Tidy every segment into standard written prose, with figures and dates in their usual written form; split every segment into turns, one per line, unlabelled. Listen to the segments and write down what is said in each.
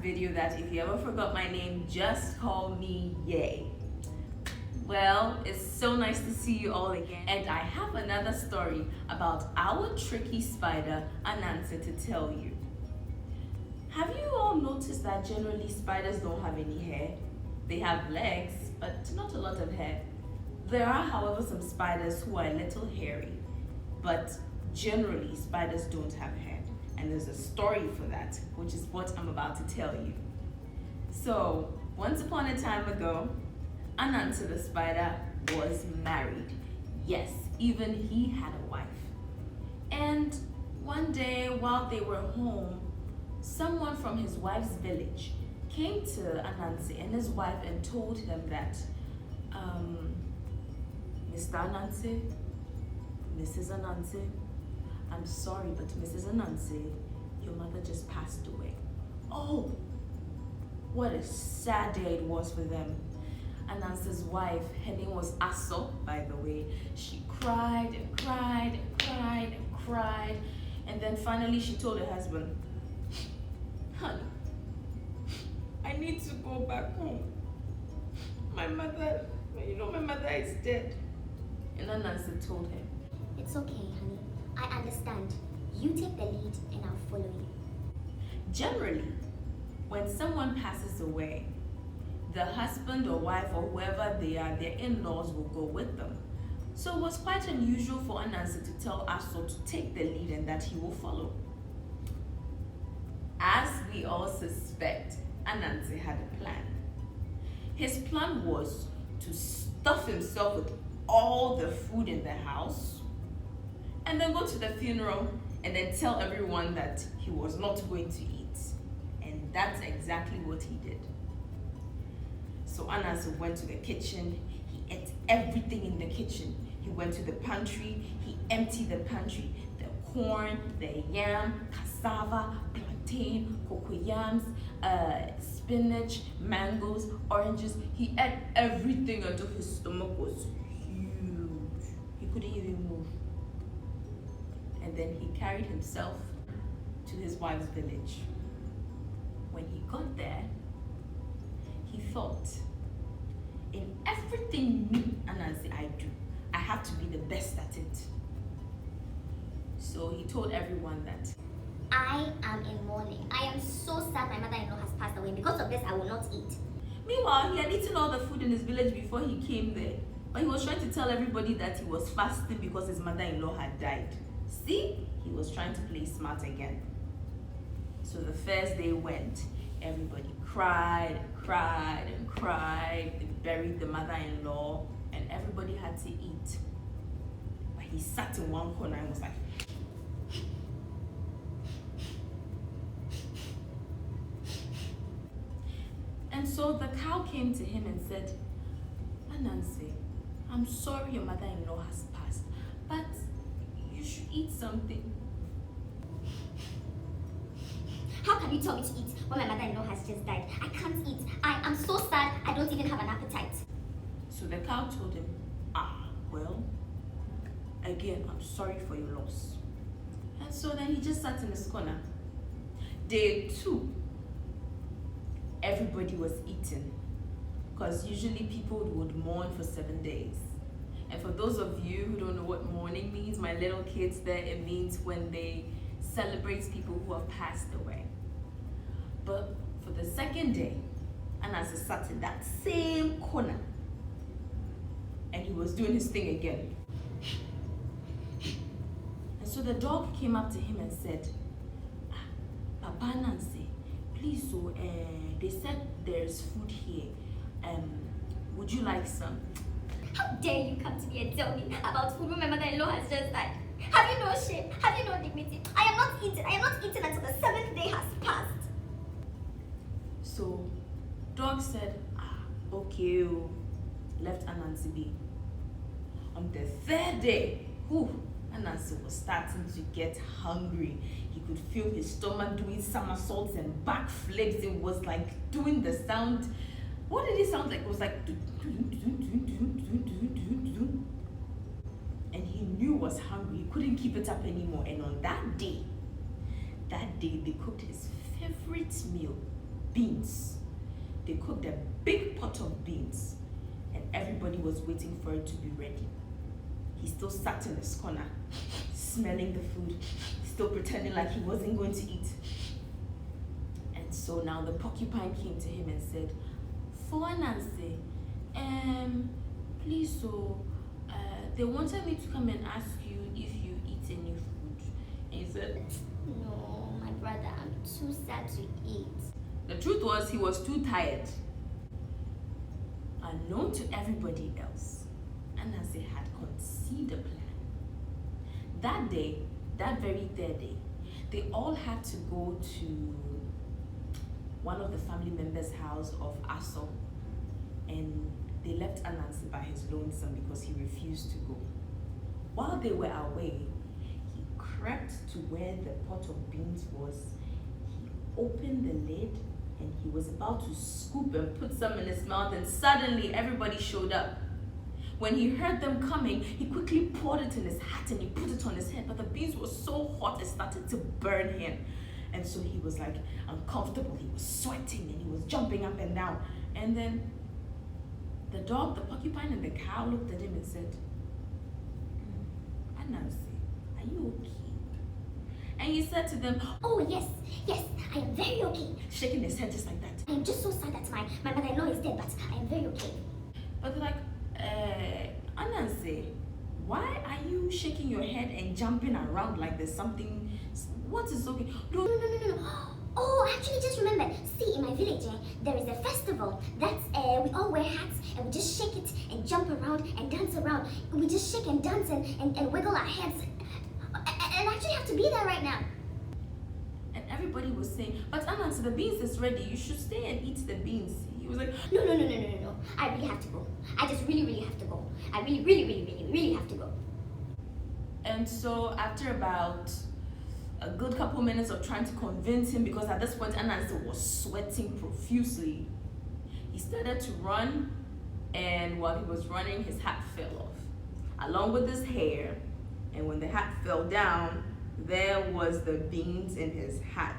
video that if you ever forgot my name, just call me Yay. Well, it's so nice to see you all again, and I have another story about our tricky spider, Ananse, to tell you. Have you all noticed that generally spiders don't have any hair? They have legs, but not a lot of hair. There are, however, some spiders who are a little hairy, but generally spiders don't have hair. And there's a story for that, which is what I'm about to tell you. So, once upon a time ago, Ananse the spider was married. Yes, even he had a wife. And one day while they were home, someone from his wife's village came to Ananse and his wife and told them that, Mr. Ananse, Mrs. Ananse, I'm sorry, but Mrs. Ananse, your mother just passed away. Oh, what a sad day it was for them. Ananse's wife, her name was Aso, by the way. She cried and cried and cried and cried. And then finally she told her husband, honey, I need to go back home. My mother is dead. And Ananse told him,
It's okay, honey. I understand. You take the lead and I'll follow you.
Generally, when someone passes away, the husband or wife or whoever they are, their in-laws will go with them. So it was quite unusual for Ananse to tell Aso to take the lead and that he will follow. As we all suspect, Ananse had a plan. His plan was to stuff himself with all the food in the house and then go to the funeral and then tell everyone that he was not going to eat. And that's exactly what he did. So Ananse went to the kitchen, he ate everything in the kitchen. He went to the pantry, he emptied the pantry, the corn, the yam, cassava, plantain, cocoyams, spinach, mangoes, oranges. He ate everything until his stomach was huge. He couldn't even move. And then he carried himself to his wife's village. When he got there, he thought, in everything me, Ananse, I do, I have to be the best at it. So he told everyone that,
I am in mourning. I am so sad my mother-in-law has passed away. Because of this, I will not eat.
Meanwhile, he had eaten all the food in his village before he came there. But he was trying to tell everybody that he was fasting because his mother-in-law had died. See? He was trying to play smart again. So the first day went. Everybody cried and cried and cried. They buried the mother-in-law and everybody had to eat. But he sat in one corner and was like, and so the cow came to him and said, Ananse, I'm sorry your mother-in-law has passed, but you should eat something.
How can you tell me to eat when my mother-in-law has just died? I can't eat. I am so sad I don't even have an appetite.
So the cow told him, well, again, I'm sorry for your loss. And so then he just sat in his corner. Day 2, everybody was eating, because usually people would mourn for 7 days. And for those of you who don't know what mourning means, my little kids there, it means when they celebrate people who have passed away. But for the second day, Ananse sat in that same corner and he was doing his thing again. And so the dog came up to him and said, Papa Ananse, please, so they said there's food here. Would you like some?
How dare you come to me and tell me about food when my mother-in-law has just died? Have you no shame? Have you no dignity? I am not eating. I am not eating until the 7th day has passed.
So dog said, okay, left Ananse be. On the 3rd day, Ananse was starting to get hungry. He could feel his stomach doing somersaults and backflips. It was like doing the sound. What did it sound like? It was like, and he knew he was hungry. He couldn't keep it up anymore. And on that day, they cooked his favorite meal, beans. They cooked a big pot of beans, and everybody was waiting for it to be ready. He still sat in his corner, smelling the food, still pretending like he wasn't going to eat. And so now the porcupine came to him and said, "For Ananse, please, they wanted me to come and ask you if you eat any food." And he said,
No, my brother, I'm too sad to eat.
the truth was he was too tired. Unknown to everybody else, Ananse had conceived a plan. That day, that very third day, they all had to go to one of the family members' house of Aso, and they left Ananse by his lonesome because he refused to go. While they were away, he crept to where the pot of beans was. He opened the lid and he was about to scoop and put some in his mouth, and suddenly everybody showed up. When he heard them coming, he quickly poured it in his hat and he put it on his head, but the beans were so hot it started to burn him. And so he was like uncomfortable, he was sweating and he was jumping up and down. And then the dog, the porcupine, and the cow looked at him and said, "Ananse, are you okay?" And he said to them,
Oh, yes, I am very okay.
shaking his head just like that.
I am just so sad that my mother-in-law is dead, but I am very okay.
But they're like, Ananse, why are you shaking your head and jumping around like there's something? What is okay?
No. Oh, I actually just remembered. See, in my village, there is a festival that we all wear hats and we just shake it and jump around and dance around. We just shake and dance and wiggle our heads. And I actually have to be there right now.
And everybody was saying, "But Ananse, the beans is ready. You should stay and eat the beans." He was like,
No. I really have to go. I just really have to go. I really have to go.
and so after about a good couple minutes of trying to convince him, because at this point Ananse was sweating profusely, he started to run, and while he was running, his hat fell off, along with his hair. And when the hat fell down, there was the beans in his hat.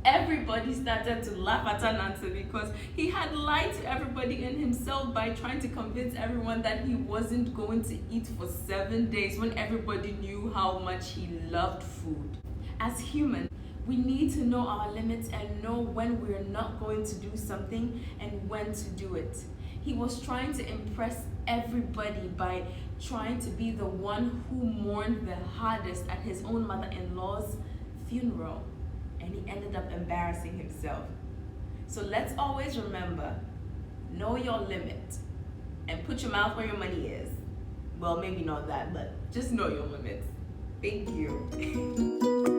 Everybody started to laugh at Ananse because he had lied to everybody and himself by trying to convince everyone that he wasn't going to eat for 7 days, when everybody knew how much he loved food. As humans, we need to know our limits and know when we're not going to do something and when to do it. He was trying to impress everybody by trying to be the one who mourned the hardest at his own mother-in-law's funeral, and he ended up embarrassing himself. So let's always remember, know your limit and put your mouth where your money is. Well, maybe not that, but just know your limits. Thank you.